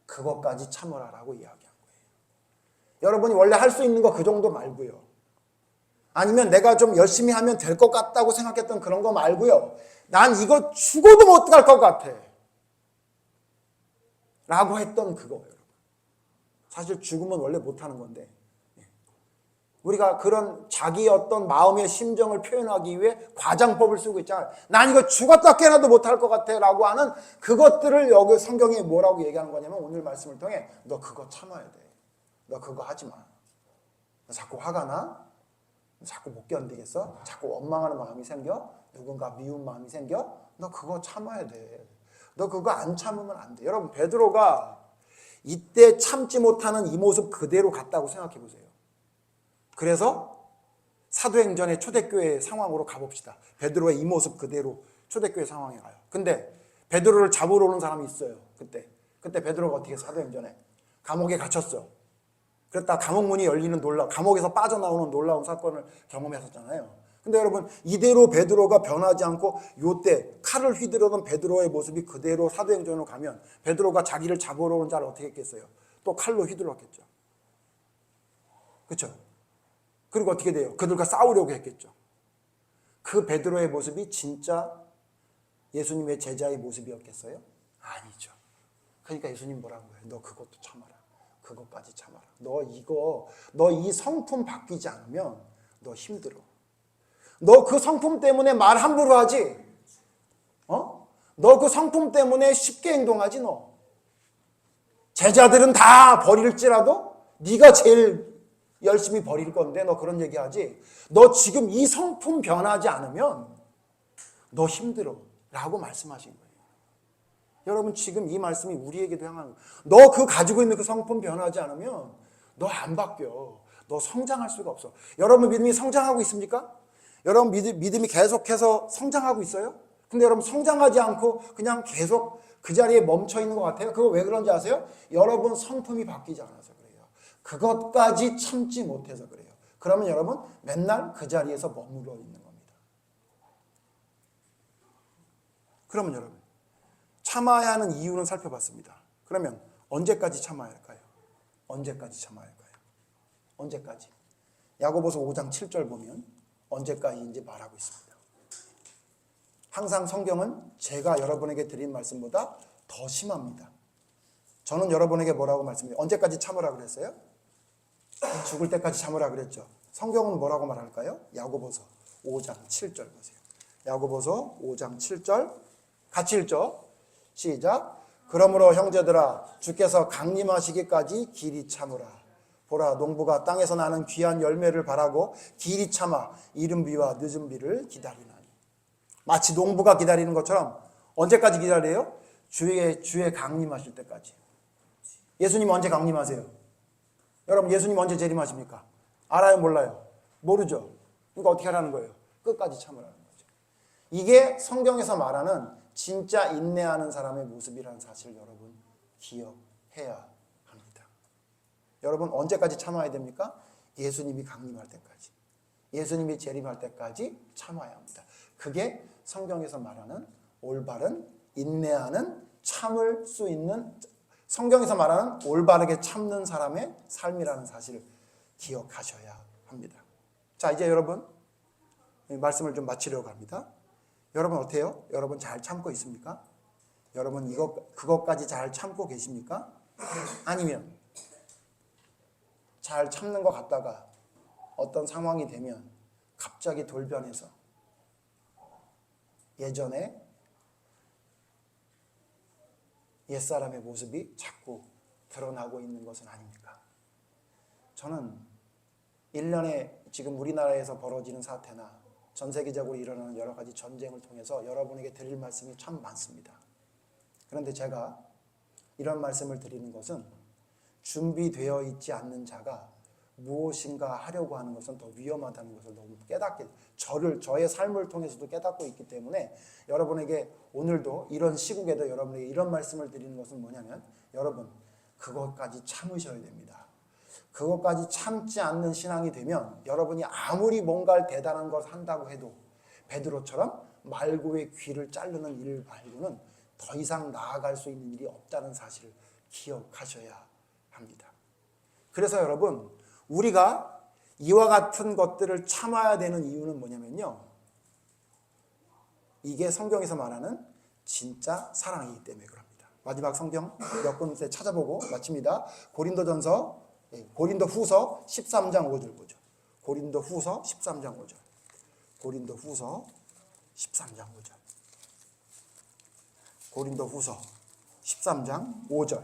그것까지 참으라라고 이야기한 거예요. 여러분이 원래 할 수 있는 거 그 정도 말고요. 아니면 내가 좀 열심히 하면 될 것 같다고 생각했던 그런 거 말고요. 난 이거 죽어도 못 갈 것 같아. 라고 했던 그거예요. 사실 죽으면 원래 못하는 건데 우리가 그런 자기의 어떤 마음의 심정을 표현하기 위해 과장법을 쓰고 있잖아요. 난 이거 죽었다 깨어나도 못할 것 같아 라고 하는 그것들을 여기 성경이 뭐라고 얘기하는 거냐면 오늘 말씀을 통해 너 그거 참아야 돼. 너 그거 하지 마. 너 자꾸 화가 나? 자꾸 못 견디겠어? 자꾸 원망하는 마음이 생겨? 누군가 미운 마음이 생겨? 너 그거 참아야 돼. 너 그거 안 참으면 안 돼. 여러분 베드로가 이때 참지 못하는 이 모습 그대로 갔다고 생각해 보세요. 그래서 사도행전의 초대교회 상황으로 가봅시다. 베드로의 이 모습 그대로 초대교회 상황에 가요. 근데 베드로를 잡으러 오는 사람이 있어요. 그때 베드로가 어떻게 사도행전에 감옥에 갇혔어. 그랬다 감옥 문이 열리는 감옥에서 빠져나오는 놀라운 사건을 경험했었잖아요. 근데 여러분 이대로 베드로가 변하지 않고 요때 칼을 휘두르던 베드로의 모습이 그대로 사도행전으로 가면 베드로가 자기를 잡으러 온 자를 어떻게 했겠어요? 또 칼로 휘둘렀겠죠. 그렇죠? 그리고 어떻게 돼요? 그들과 싸우려고 했겠죠. 그 베드로의 모습이 진짜 예수님의 제자의 모습이었겠어요? 아니죠. 그러니까 예수님 뭐라고 해요? 너 그것도 참아라. 그것까지 참아라. 너 이 성품 바뀌지 않으면 너 힘들어. 너 그 성품 때문에 말 함부로 하지? 너 그 성품 때문에 쉽게 행동하지 너. 제자들은 다 버릴지라도 네가 제일 열심히 버릴 건데 너 그런 얘기하지? 너 지금 이 성품 변하지 않으면 너 힘들어 라고 말씀하신 거예요. 여러분 지금 이 말씀이 우리에게도 향하는 거예요. 너 그 가지고 있는 그 성품 변하지 않으면 너 안 바뀌어. 너 성장할 수가 없어. 여러분 믿음이 성장하고 있습니까? 여러분 믿음이 계속해서 성장하고 있어요? 근데 여러분 성장하지 않고 그냥 계속 그 자리에 멈춰 있는 것 같아요. 그거 왜 그런지 아세요? 여러분 성품이 바뀌지 않아서 그래요. 그것까지 참지 못해서 그래요. 그러면 여러분 맨날 그 자리에서 머물러 있는 겁니다. 그러면 여러분 참아야 하는 이유는 살펴봤습니다. 그러면 언제까지 참아야 할까요? 언제까지 참아야 할까요? 언제까지? 야고보서 5장 7절 보면 언제까지인지 말하고 있습니다. 항상 성경은 제가 여러분에게 드린 말씀보다 더 심합니다. 저는 여러분에게 뭐라고 말씀드려요? 언제까지 참으라 그랬어요? 죽을 때까지 참으라 그랬죠. 성경은 뭐라고 말할까요? 야고보서 5장 7절 보세요. 야고보서 5장 7절 같이 읽죠. 시작. 그러므로 형제들아 주께서 강림하시기까지 길이 참으라. 보라 농부가 땅에서 나는 귀한 열매를 바라고 길이 참아 이른 비와 늦은 비를 기다리나니. 마치 농부가 기다리는 것처럼 언제까지 기다려요? 주의 강림하실 때까지. 예수님 언제 강림하세요? 여러분 예수님 언제 재림하십니까? 알아요 몰라요? 모르죠. 그러니까 어떻게 하라는 거예요? 끝까지 참으라는 거죠. 이게 성경에서 말하는 진짜 인내하는 사람의 모습이라는 사실을 여러분 기억해야 합니다. 여러분 언제까지 참아야 됩니까? 예수님이 강림할 때까지. 예수님이 재림할 때까지 참아야 합니다. 그게 성경에서 말하는 올바른 인내하는 참을 수 있는 성경에서 말하는 올바르게 참는 사람의 삶이라는 사실을 기억하셔야 합니다. 자 이제 여러분 말씀을 좀 마치려고 합니다. 여러분 어때요? 여러분 잘 참고 있습니까? 여러분 그것까지 잘 참고 계십니까? 아니면 잘 참는 것 같다가 어떤 상황이 되면 갑자기 돌변해서 예전에 옛사람의 모습이 자꾸 드러나고 있는 것은 아닙니까? 저는 1년에 지금 우리나라에서 벌어지는 사태나 전 세계적으로 일어나는 여러 가지 전쟁을 통해서 여러분에게 드릴 말씀이 참 많습니다. 그런데 제가 이런 말씀을 드리는 것은 준비되어 있지 않는 자가 무엇인가 하려고 하는 것은 더 위험하다는 것을 너무 깨닫게, 저의 삶을 통해서도 깨닫고 있기 때문에 여러분에게 오늘도 이런 시국에도 여러분에게 이런 말씀을 드리는 것은 뭐냐면, 여러분 그것까지 참으셔야 됩니다. 그것까지 참지 않는 신앙이 되면 여러분이 아무리 뭔가 대단한 걸 한다고 해도 베드로처럼 말고의 귀를 자르는 일 말고는 더 이상 나아갈 수 있는 일이 없다는 사실을 기억하셔야 합니다. 그래서 여러분, 우리가 이와 같은 것들을 참아야 되는 이유는 뭐냐면요, 이게 성경에서 말하는 진짜 사랑이기 때문에 그럽니다. 마지막 성경 몇 군데 찾아보고 마칩니다. 고린도후서 13장 5절 보죠. 고린도후서 13장 5절. 고린도후서 13장 5절. 고린도후서 13장 5절.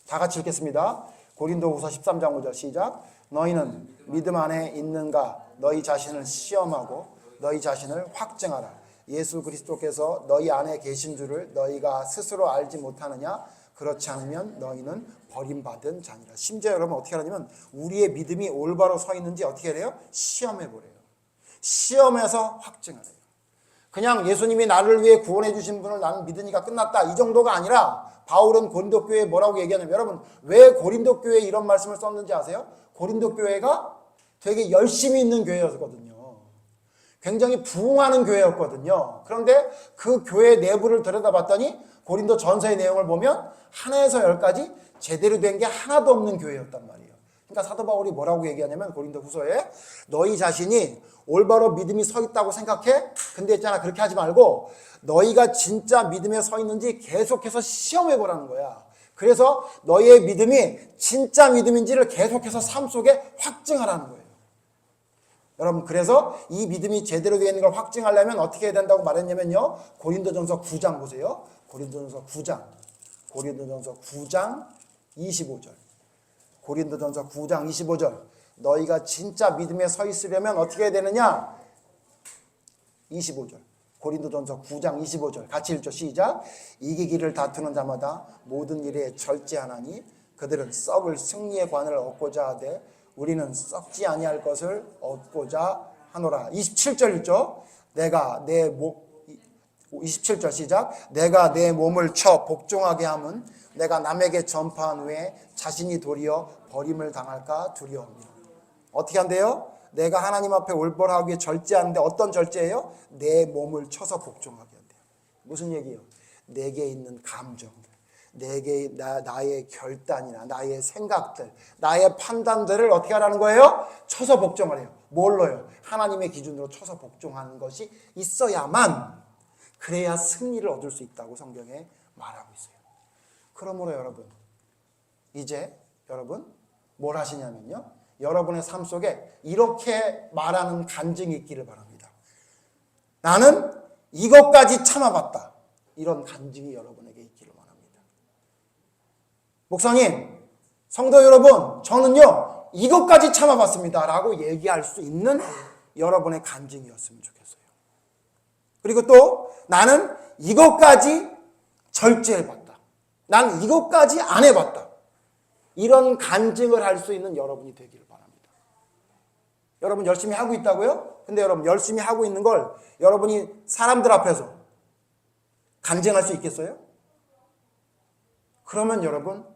다 같이 읽겠습니다. 고린도후서 13장 5절 시작. 너희는 믿음 안에 있는가? 너희 자신을 시험하고 너희 자신을 확증하라. 예수 그리스도께서 너희 안에 계신 줄을 너희가 스스로 알지 못하느냐? 그렇지 않으면 너희는 버림받은 자니라. 심지어 여러분 어떻게 하냐면, 우리의 믿음이 올바로 서 있는지 어떻게 해요? 시험해 보래요. 시험해서 확증하래요. 그냥 예수님이 나를 위해 구원해 주신 분을 나는 믿으니까 끝났다, 이 정도가 아니라, 바울은 고린도 교회에 뭐라고 얘기하냐면, 여러분 왜 고린도 교회에 이런 말씀을 썼는지 아세요? 고린도 교회가 되게 열심히 있는 교회였거든요. 굉장히 부흥하는 교회였거든요. 그런데 그 교회 내부를 들여다봤더니 고린도 전서의 내용을 보면 하나에서 열까지 제대로 된 게 하나도 없는 교회였단 말이에요. 그러니까 사도 바울이 뭐라고 얘기하냐면, 고린도 후서에 너희 자신이 올바로 믿음이 서 있다고 생각해? 근데 있잖아, 그렇게 하지 말고 너희가 진짜 믿음에 서 있는지 계속해서 시험해 보라는 거야. 그래서 너희의 믿음이 진짜 믿음인지를 계속해서 삶 속에 확증하라는 거예요. 여러분, 그래서 이 믿음이 제대로 되어 있는 걸 확증하려면 어떻게 해야 된다고 말했냐면요, 고린도전서 9장 보세요. 고린도전서 9장 25절. 고린도전서 9장 25절. 너희가 진짜 믿음에 서 있으려면 어떻게 해야 되느냐? 25절. 고린도전서 9장 25절. 같이 읽죠. 시작. 이기기를 다투는 자마다 모든 일에 절제하나니 그들은 썩을 승리의 관을 얻고자 하되 우리는 썩지 아니할 것을 얻고자 하노라. 27절 있죠. 27절 시작. 내가 내 몸을 쳐 복종하게 함은 내가 남에게 전파한 후에 자신이 도리어 버림을 당할까 두려움이라. 어떻게 한대요? 내가 하나님 앞에 올바르기 위해 절제하는데 어떤 절제예요? 내 몸을 쳐서 복종하게 한대요. 무슨 얘기예요? 내게 있는 감정들, 나의 결단이나 나의 생각들, 나의 판단들을 어떻게 하라는 거예요? 쳐서 복종을 해요. 뭘로요? 하나님의 기준으로 쳐서 복종하는 것이 있어야만, 그래야 승리를 얻을 수 있다고 성경에 말하고 있어요. 그러므로 여러분, 이제 여러분 뭘 하시냐면요, 여러분의 삶 속에 이렇게 말하는 간증이 있기를 바랍니다. 나는 이것까지 참아봤다. 이런 간증이 여러분에게 있기를 바랍니다. 목사님, 성도 여러분, 저는요 이것까지 참아봤습니다 라고 얘기할 수 있는 여러분의 간증이었으면 좋겠어요. 그리고 또 나는 이것까지 절제해봤다. 난 이것까지 안 해봤다. 이런 간증을 할 수 있는 여러분이 되기를 바랍니다. 여러분 열심히 하고 있다고요? 근데 여러분 열심히 하고 있는 걸 여러분이 사람들 앞에서 간증할 수 있겠어요? 그러면 여러분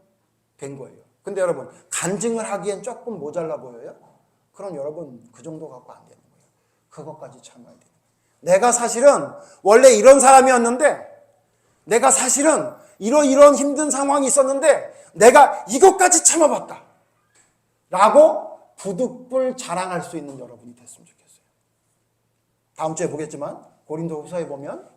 된 거예요. 근데 여러분 간증을 하기엔 조금 모자라 보여요? 그럼 여러분 그 정도 갖고 안 되는 거예요. 그것까지 참아야 돼요. 내가 사실은 원래 이런 사람이었는데, 내가 사실은 이런 힘든 상황이 있었는데 내가 이것까지 참아봤다 라고 부득불 자랑할 수 있는 여러분이 됐으면 좋겠어요. 다음 주에 보겠지만 고린도후서에 보면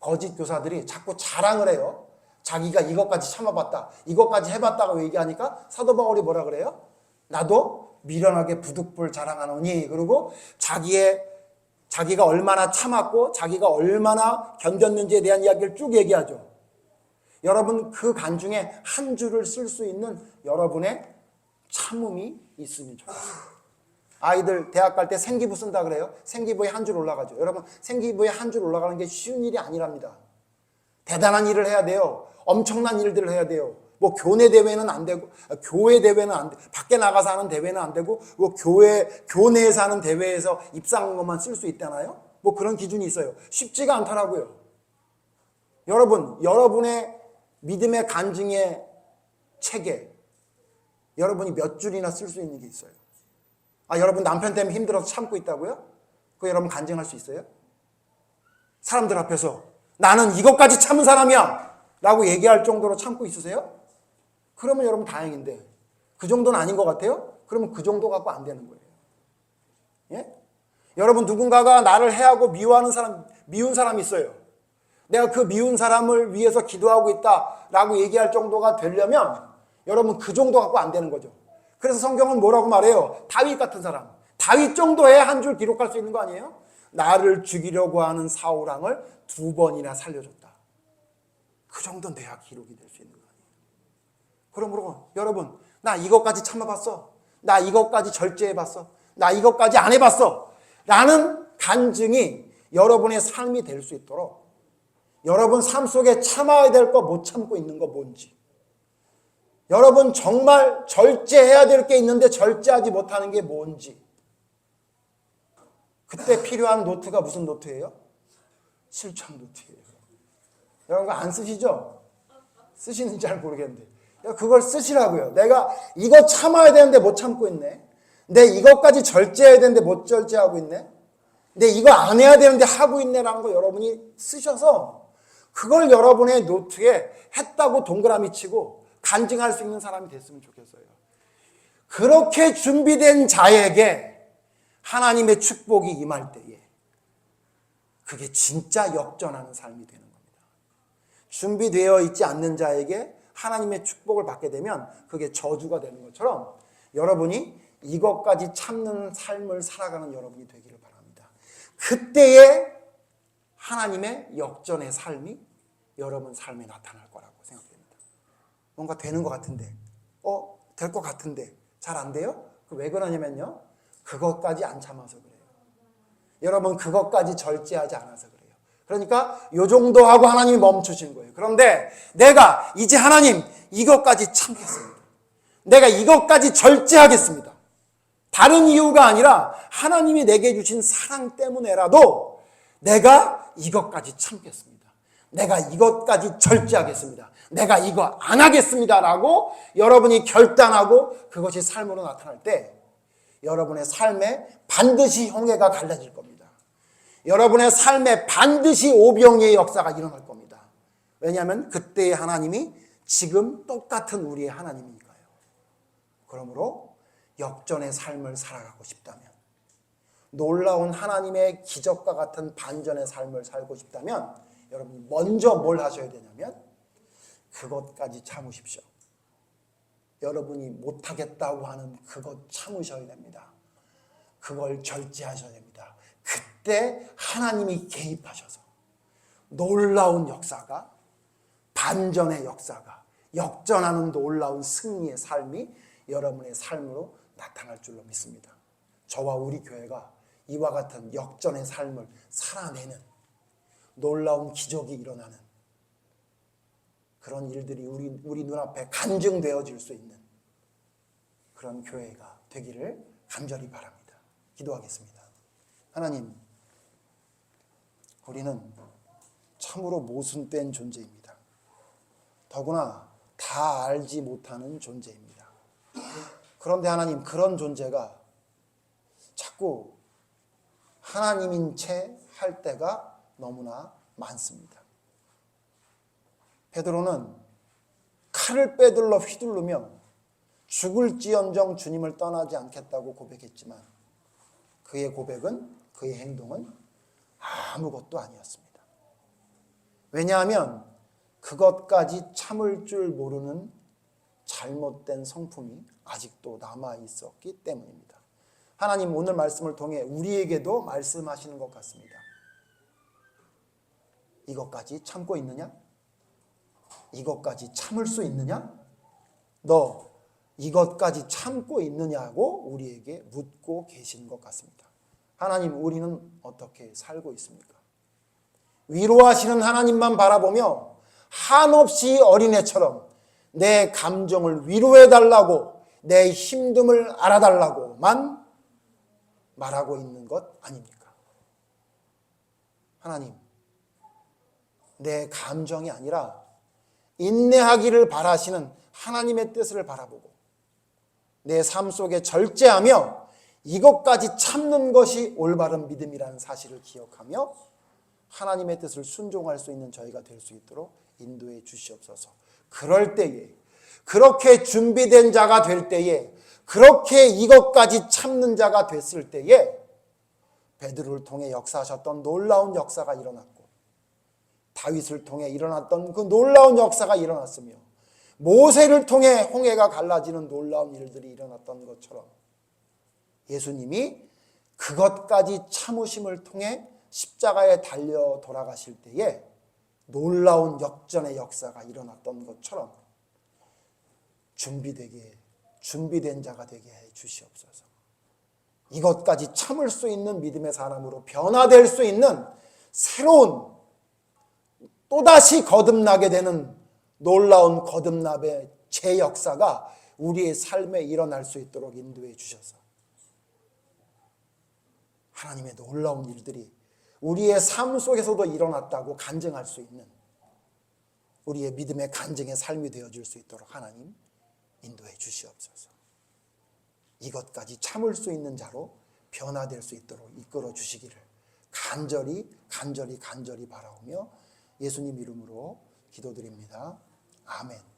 거짓 교사들이 자꾸 자랑을 해요. 자기가 이것까지 참아봤다, 이것까지 해봤다고 얘기하니까 사도 바울이 뭐라 그래요? 나도 미련하게 부득불 자랑하노니, 그리고 자기가 얼마나 참았고 자기가 얼마나 견뎠는지에 대한 이야기를 쭉 얘기하죠. 여러분 그 간중에 한 줄을 쓸 수 있는 여러분의 참음이 있으면 좋겠어요. 아이들 대학 갈 때 생기부 쓴다 그래요. 생기부에 한 줄 올라가죠. 여러분 생기부에 한 줄 올라가는 게 쉬운 일이 아니랍니다. 대단한 일을 해야 돼요. 엄청난 일들을 해야 돼요. 뭐 교내 대회는 안 되고, 교회 대회는 안 돼, 밖에 나가서 하는 대회는 안 되고, 뭐 교내에서 하는 대회에서 입상한 것만 쓸 수 있다나요? 뭐 그런 기준이 있어요. 쉽지가 않더라고요. 여러분, 여러분의 믿음의 간증의 책에 여러분이 몇 줄이나 쓸 수 있는 게 있어요. 여러분 남편 때문에 힘들어서 참고 있다고요? 그거 여러분 간증할 수 있어요? 사람들 앞에서 나는 이것까지 참은 사람이야 라고 얘기할 정도로 참고 있으세요? 그러면 여러분 다행인데, 그 정도는 아닌 것 같아요? 그러면 그 정도 갖고 안 되는 거예요. 예? 여러분, 누군가가 나를 해하고 미운 사람이 있어요. 내가 그 미운 사람을 위해서 기도하고 있다라고 얘기할 정도가 되려면 여러분 그 정도 갖고 안 되는 거죠. 그래서 성경은 뭐라고 말해요? 다윗 같은 사람, 다윗 정도에 한 줄 기록할 수 있는 거 아니에요? 나를 죽이려고 하는 사울 왕을 2번이나 살려줬다. 그 정도는 돼야 기록이 될 수 있는 거 아니에요? 그러므로 여러분, 나 이것까지 참아봤어, 나 이것까지 절제해봤어, 나 이것까지 안 해봤어 라는 간증이 여러분의 삶이 될 수 있도록, 여러분 삶 속에 참아야 될 거 못 참고 있는 거 뭔지, 여러분 정말 절제해야 될 게 있는데 절제하지 못하는 게 뭔지, 그때 필요한 노트가 무슨 노트예요? 실천 노트예요. 여러분 그거 안 쓰시죠? 쓰시는지 잘 모르겠는데 그걸 쓰시라고요. 내가 이거 참아야 되는데 못 참고 있네, 내 이것까지 절제해야 되는데 못 절제하고 있네, 내 이거 안 해야 되는데 하고 있네라는 거 여러분이 쓰셔서 그걸 여러분의 노트에 했다고 동그라미 치고 간증할 수 있는 사람이 됐으면 좋겠어요. 그렇게 준비된 자에게 하나님의 축복이 임할 때에 그게 진짜 역전하는 삶이 되는 겁니다. 준비되어 있지 않는 자에게 하나님의 축복을 받게 되면 그게 저주가 되는 것처럼 여러분이 이것까지 참는 삶을 살아가는 여러분이 되기를 바랍니다. 그때에 하나님의 역전의 삶이 여러분 삶에 나타날 거라고 생각됩니다. 뭔가 되는 것 같은데, 될 것 같은데 잘 안 돼요? 왜 그러냐면요, 그것까지 안 참아서 그래요. 여러분 그것까지 절제하지 않아서 그래요. 그러니까 요 정도 하고 하나님이 멈추신 거예요. 그런데 내가 이제 하나님 이것까지 참겠습니다, 내가 이것까지 절제하겠습니다, 다른 이유가 아니라 하나님이 내게 주신 사랑 때문에라도 내가 이것까지 참겠습니다, 내가 이것까지 절제하겠습니다, 내가 이거 안 하겠습니다 라고 여러분이 결단하고 그것이 삶으로 나타날 때 여러분의 삶에 반드시 형해가 갈라질 겁니다. 여러분의 삶에 반드시 오병이의 역사가 일어날 겁니다. 왜냐하면 그때의 하나님이 지금 똑같은 우리의 하나님이니까요. 그러므로 역전의 삶을 살아가고 싶다면, 놀라운 하나님의 기적과 같은 반전의 삶을 살고 싶다면 여러분이 먼저 뭘 하셔야 되냐면 그것까지 참으십시오. 여러분이 못하겠다고 하는 그것 참으셔야 됩니다. 그걸 절제하셔야 됩니다. 그때 하나님이 개입하셔서 놀라운 역사가, 반전의 역사가, 역전하는 놀라운 승리의 삶이 여러분의 삶으로 나타날 줄로 믿습니다. 저와 우리 교회가 이와 같은 역전의 삶을 살아내는 놀라운 기적이 일어나는 그런 일들이 우리 눈앞에 간증되어질 수 있는 그런 교회가 되기를 간절히 바랍니다. 기도하겠습니다. 하나님, 우리는 참으로 모순된 존재입니다. 더구나 다 알지 못하는 존재입니다. 그런데 하나님, 그런 존재가 자꾸 하나님인 채 할 때가 너무나 많습니다. 베드로는 칼을 빼들러 휘두르며 죽을지언정 주님을 떠나지 않겠다고 고백했지만 그의 고백은, 그의 행동은 아무것도 아니었습니다. 왜냐하면 그것까지 참을 줄 모르는 잘못된 성품이 아직도 남아 있었기 때문입니다. 하나님, 오늘 말씀을 통해 우리에게도 말씀하시는 것 같습니다. 이것까지 참고 있느냐? 이것까지 참을 수 있느냐? 너 이것까지 참고 있느냐고 우리에게 묻고 계신 것 같습니다. 하나님, 우리는 어떻게 살고 있습니까? 위로하시는 하나님만 바라보며 한없이 어린애처럼 내 감정을 위로해 달라고, 내 힘듦을 알아달라고만 말하고 있는 것 아닙니까? 하나님, 내 감정이 아니라 인내하기를 바라시는 하나님의 뜻을 바라보고 내 삶 속에 절제하며 이것까지 참는 것이 올바른 믿음이라는 사실을 기억하며 하나님의 뜻을 순종할 수 있는 저희가 될 수 있도록 인도해 주시옵소서. 그럴 때에, 그렇게 준비된 자가 될 때에, 그렇게 이것까지 참는 자가 됐을 때에 베드로를 통해 역사하셨던 놀라운 역사가 일어났고, 다윗을 통해 일어났던 그 놀라운 역사가 일어났으며, 모세를 통해 홍해가 갈라지는 놀라운 일들이 일어났던 것처럼 예수님이 그것까지 참으심을 통해 십자가에 달려 돌아가실 때에 놀라운 역전의 역사가 일어났던 것처럼 준비된 자가 되게 해 주시옵소서. 이것까지 참을 수 있는 믿음의 사람으로 변화될 수 있는 새로운, 또다시 거듭나게 되는 놀라운 거듭남의 재역사가 우리의 삶에 일어날 수 있도록 인도해 주셔서 하나님의 놀라운 일들이 우리의 삶 속에서도 일어났다고 간증할 수 있는 우리의 믿음의 간증의 삶이 되어줄 수 있도록 하나님 인도해 주시옵소서. 이것까지 참을 수 있는 자로 변화될 수 있도록 이끌어 주시기를 간절히 바라오며 예수님 이름으로 기도드립니다. 아멘.